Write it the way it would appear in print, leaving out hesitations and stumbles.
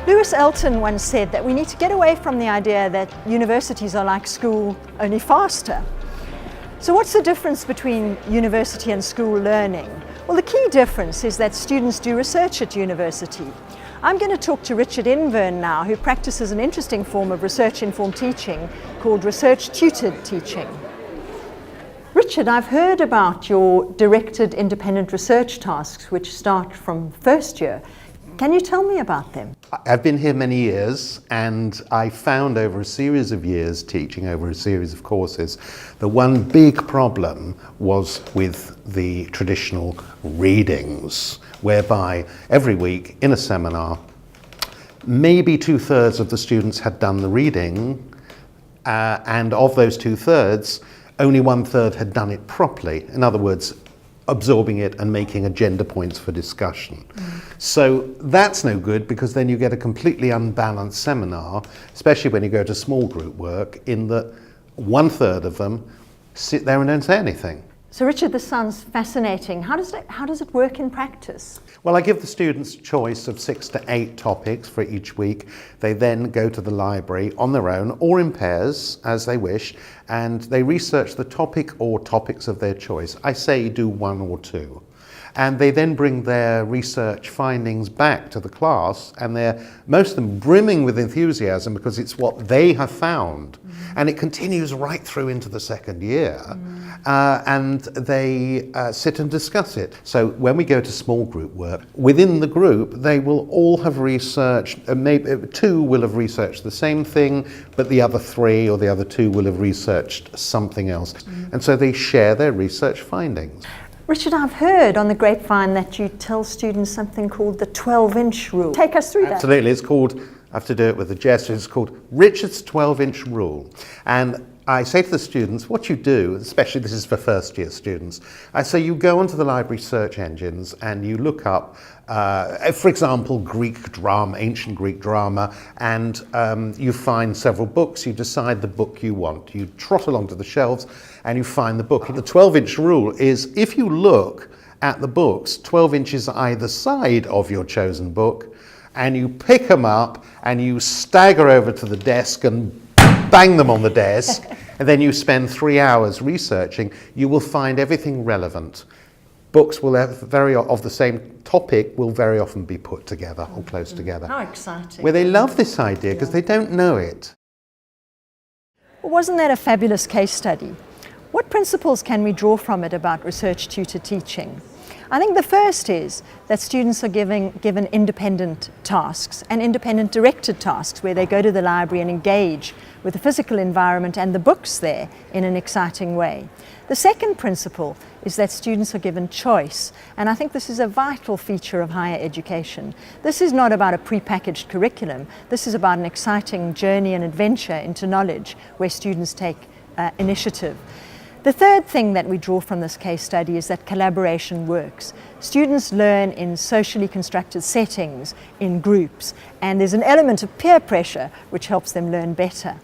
Lewis Elton once said that we need to get away from the idea that universities are like school, only faster. So what's the difference between university and school learning? Well, the key difference is that students do research at university. I'm going to talk to Richard Inverne now, who practices an interesting form of research-informed teaching called research-tutored teaching. Richard, I've heard about your directed independent research tasks, which start from first year. Can you tell me about them? I've been here many years, and I found over a series of years teaching over a series of courses, the one big problem was with the traditional readings, whereby every week in a seminar, maybe 2/3 of the students had done the reading, and of those 2/3, only 1/3 had done it properly. In other words, absorbing it and making agenda points for discussion. So that's no good, because then you get a completely unbalanced seminar, especially when you go to small group work, in that 1/3 of them sit there and don't say anything. So Richard, this sounds fascinating. How does it work in practice? Well, I give the students a choice of 6 to 8 topics for each week. They then go to the library on their own or in pairs as they wish, and they research the topic or topics of their choice. I say do 1 or 2. And they then bring their research findings back to the class, and they're, most of them, brimming with enthusiasm because it's what they have found. And it continues right through into the second year. And they sit and discuss it. So when we go to small group work, within the group, they will all have researched, maybe 2 will have researched the same thing, but the other 3 or the other 2 will have researched something else. And so they share their research findings. Richard, I've heard on the grapevine that you tell students something called the 12-inch rule. Take us through that. Absolutely. It's called, I have to do it with a gesture, it's called Richard's 12-inch rule. And I say to the students, what you do, especially this is for first year students, I say you go onto the library search engines and you look up, for example, Greek drama, ancient Greek drama, and you find several books, you decide the book you want. You trot along to the shelves and you find the book. The 12-inch rule is if you look at the books 12 inches either side of your chosen book, and you pick them up and you stagger over to the desk and bang them on the desk, and then you spend 3 hours researching, you will find everything relevant. Books will have of the same topic will very often be put together or close together. How exciting. Where they love this idea because they don't know it. Well, wasn't that a fabulous case study? What principles can we draw from it about research-tutored teaching? I think the first is that students are given independent tasks and independent directed tasks where they go to the library and engage with the physical environment and the books there in an exciting way. The second principle is that students are given choice, and I think this is a vital feature of higher education. This is not about a prepackaged curriculum. This is about an exciting journey and adventure into knowledge where students take initiative. The third thing that we draw from this case study is that collaboration works. Students learn in socially constructed settings, in groups, and there's an element of peer pressure which helps them learn better.